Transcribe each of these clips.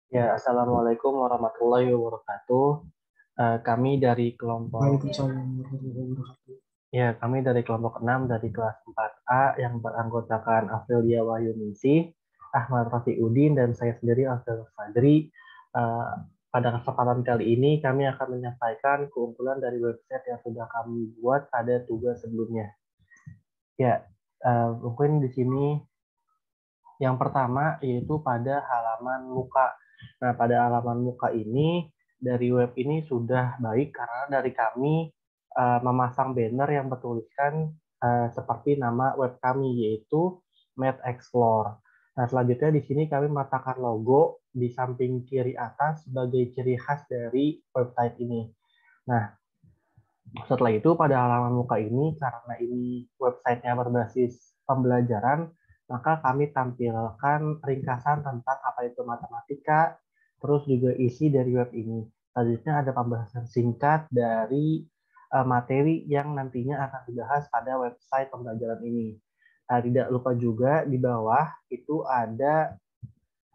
Ya, Assalamualaikum warahmatullahi wabarakatuh. Kami dari kelompok Waalaikumsalam warahmatullahi wabarakatuh. kami dari kelompok 6 dari kelas 4A yang beranggotakan Aprilia Wahyuningsi, Ahmad Rafiuddin, dan saya sendiri Alfred Fadri. Eh, Pada kesempatan kali ini kami akan menyampaikan keunggulan dari website yang sudah kami buat pada tugas sebelumnya. Ya, mungkin di sini yang pertama yaitu pada halaman muka. Nah, pada halaman muka ini dari web ini sudah baik karena dari kami memasang banner yang bertuliskan seperti nama web kami yaitu Med Explore. Nah, selanjutnya di sini kami meletakkan logo di samping kiri atas sebagai ciri khas dari website ini. Nah, setelah itu pada halaman muka ini, karena ini websitenya berbasis pembelajaran, maka kami tampilkan ringkasan tentang apa itu matematika, terus juga isi dari web ini. Selanjutnya ada pembahasan singkat dari materi yang nantinya akan dibahas pada website pembelajaran ini. Nah, tidak lupa juga di bawah itu ada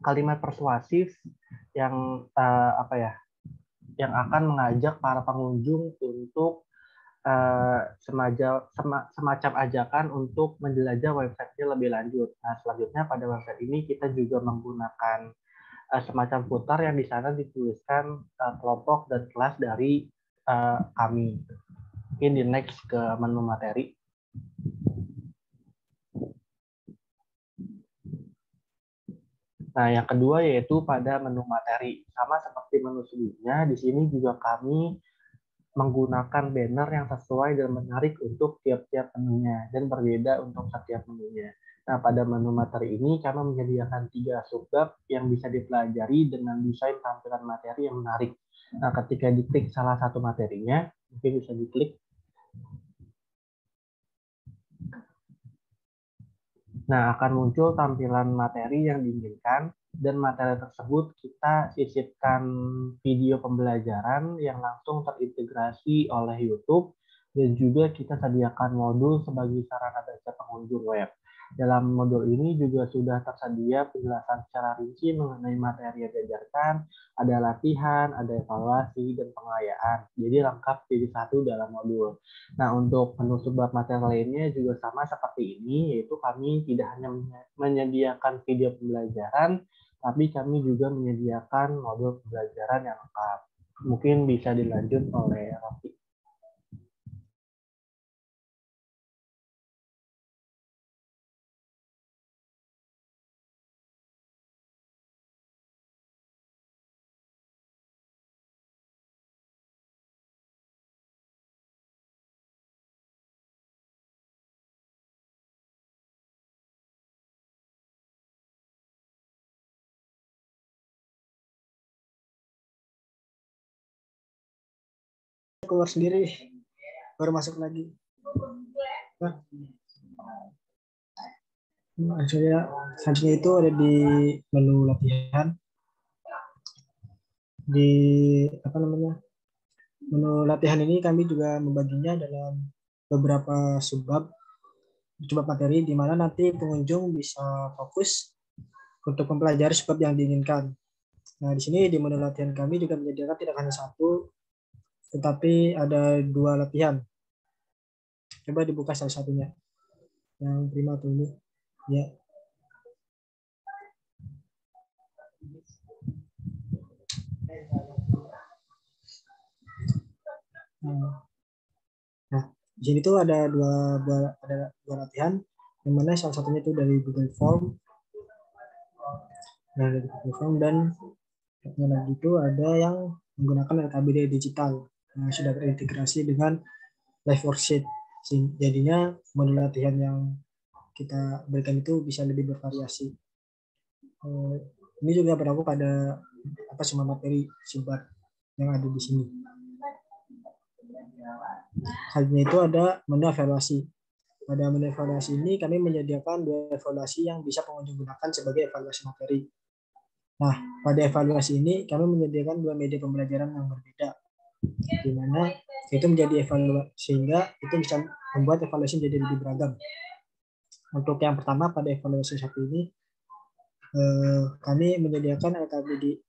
kalimat persuasif yang yang akan mengajak para pengunjung untuk semacam ajakan untuk menjelajah website-nya lebih lanjut. Nah, selanjutnya pada website ini kita juga menggunakan semacam putar yang di sana dituliskan kelompok dan kelas dari kami. Mungkin di next ke menu materi. Nah, yang kedua yaitu pada menu materi. Sama seperti menu sebelumnya, di sini juga kami menggunakan banner yang sesuai dan menarik untuk tiap-tiap menunya dan berbeda untuk setiap menunya. Nah, pada menu materi ini kami menyediakan 3 subbab yang bisa dipelajari dengan desain tampilan materi yang menarik. Nah, ketika diklik salah satu materinya, mungkin bisa diklik. Nah, akan muncul tampilan materi yang diinginkan dan materi tersebut kita sisipkan video pembelajaran yang langsung terintegrasi oleh YouTube dan juga kita sediakan modul sebagai sarana baca pengunjung web. Dalam modul ini juga sudah tersedia penjelasan secara rinci mengenai materi yang diajarkan, ada latihan, ada evaluasi, dan pengayaan. Jadi lengkap jadi satu dalam modul. Nah, untuk menu subbab materi lainnya juga sama seperti ini, yaitu kami tidak hanya menyediakan video pembelajaran, tapi kami juga menyediakan modul pembelajaran yang lengkap. Mungkin bisa dilanjut oleh Raffi. Keluar sendiri, baru masuk lagi. Nah, selanjutnya itu ada di menu latihan. Di apa namanya? Menu latihan ini kami juga membaginya dalam beberapa subbab materi di mana nanti pengunjung bisa fokus untuk mempelajari subbab yang diinginkan. Nah, di sini di menu latihan kami juga menyediakan tidak hanya satu, tetapi ada 2 latihan. Coba dibuka salah satunya. Yang prima tuh ini. Ya. Nah, di sini tuh ada dua latihan, yang mana salah satunya itu dari Google Form, dan yang lagi itu ada yang menggunakan LKBD digital, yang sudah terintegrasi dengan live worksheet. Jadinya modul latihan yang kita berikan itu bisa lebih bervariasi. Ini juga berlaku pada semua materi sumber yang ada di sini. Selanjutnya itu ada menu evaluasi. Pada menu evaluasi ini kami menyediakan 2 evaluasi yang bisa pengunjung gunakan sebagai evaluasi materi. Nah, pada evaluasi ini kami menyediakan 2 media pembelajaran yang berbeda, di mana itu menjadi evaluasi sehingga itu bisa membuat evaluasi menjadi lebih beragam. Untuk yang pertama pada evaluasi satu ini kami menyediakan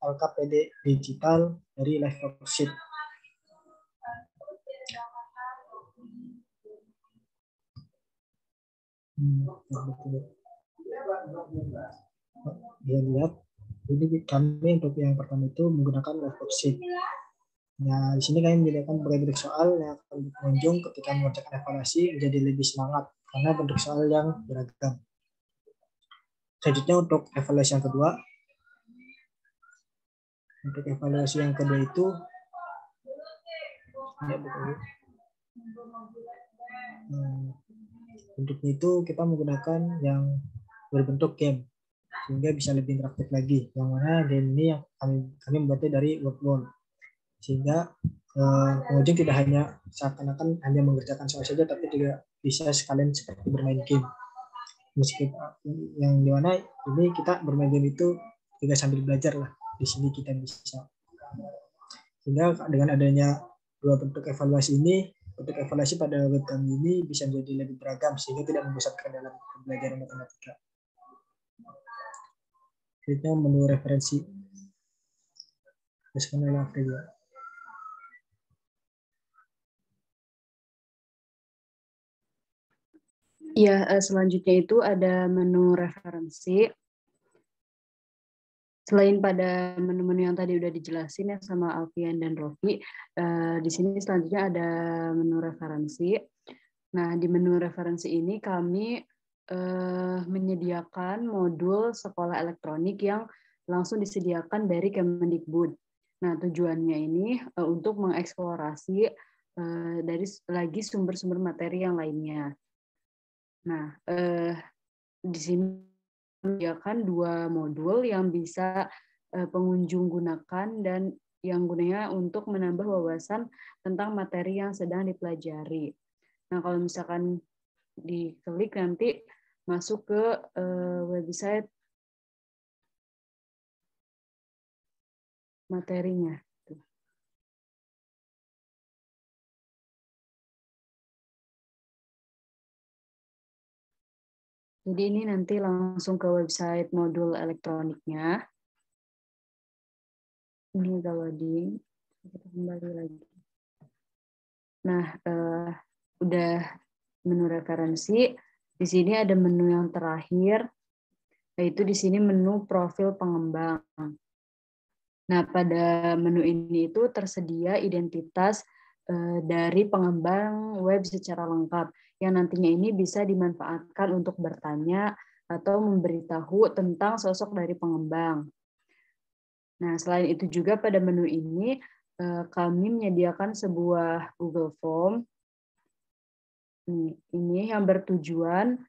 LKPD digital dari Live Worksheet. Dia lihat, jadi kami untuk yang pertama itu menggunakan Live Worksheet. Nah, di sini kami menyediakan berbagai soal yang akan pengunjung ketika mengerjakan evaluasi menjadi lebih semangat karena bentuk soal yang beragam. Selanjutnya untuk evaluasi yang kedua. Untuk evaluasi yang kedua itu bentuknya itu kita menggunakan yang berbentuk game sehingga bisa lebih interaktif lagi. Yang mana game ini yang kami membuatnya dari word wall sehingga pengunjung tidak hanya seakan-akan hanya mengerjakan soal saja, tapi juga bisa sekalian seperti bermain game. Meskipun yang dimana ini kita bermain game itu juga sambil belajar lah. Di sini kita bisa. Sehingga dengan adanya dua bentuk evaluasi ini, bentuk evaluasi pada web kami ini bisa menjadi lebih beragam sehingga tidak membosankan dalam pembelajaran matematika. Selanjutnya menu referensi. Bismillahirrahmanirrahim. Ya, selanjutnya itu ada menu referensi. Selain pada menu-menu yang tadi udah dijelasin ya sama Alfian dan Rofi, di sini selanjutnya ada menu referensi. Nah, di menu referensi ini kami menyediakan modul sekolah elektronik yang langsung disediakan dari Kemendikbud. Nah, tujuannya ini untuk mengeksplorasi dari lagi sumber-sumber materi yang lainnya. Nah, di sini menyediakan dua modul yang bisa pengunjung gunakan dan yang gunanya untuk menambah wawasan tentang materi yang sedang dipelajari. Nah, kalau misalkan diklik nanti masuk ke website materinya. Jadi ini nanti langsung ke website modul elektroniknya. Ini udah loading. Kita kembali lagi. Nah, udah menu referensi. Di sini ada menu yang terakhir, yaitu di sini menu profil pengembang. Nah, pada menu ini itu tersedia identitas dari pengembang web secara lengkap, yang nantinya ini bisa dimanfaatkan untuk bertanya atau memberitahu tentang sosok dari pengembang. Nah, selain itu juga pada menu ini kami menyediakan sebuah Google Form. Ini yang bertujuan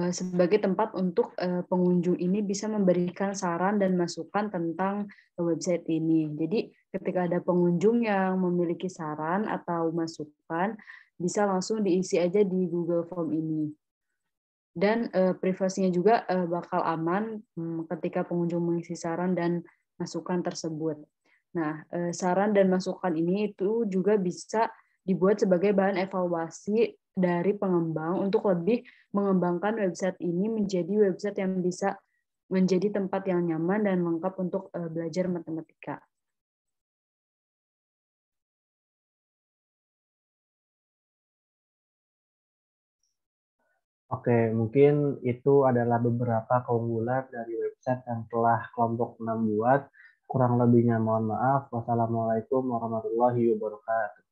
sebagai tempat untuk pengunjung ini bisa memberikan saran dan masukan tentang website ini. Jadi ketika ada pengunjung yang memiliki saran atau masukan, bisa langsung diisi aja di Google Form ini. Dan privasinya juga bakal aman ketika pengunjung mengisi saran dan masukan tersebut. Nah, saran dan masukan ini itu juga bisa dibuat sebagai bahan evaluasi dari pengembang untuk lebih mengembangkan website ini menjadi website yang bisa menjadi tempat yang nyaman dan lengkap untuk belajar matematika. Oke, mungkin itu adalah beberapa keunggulan dari website yang telah kelompok 6 buat. Kurang lebihnya mohon maaf. Wassalamualaikum warahmatullahi wabarakatuh.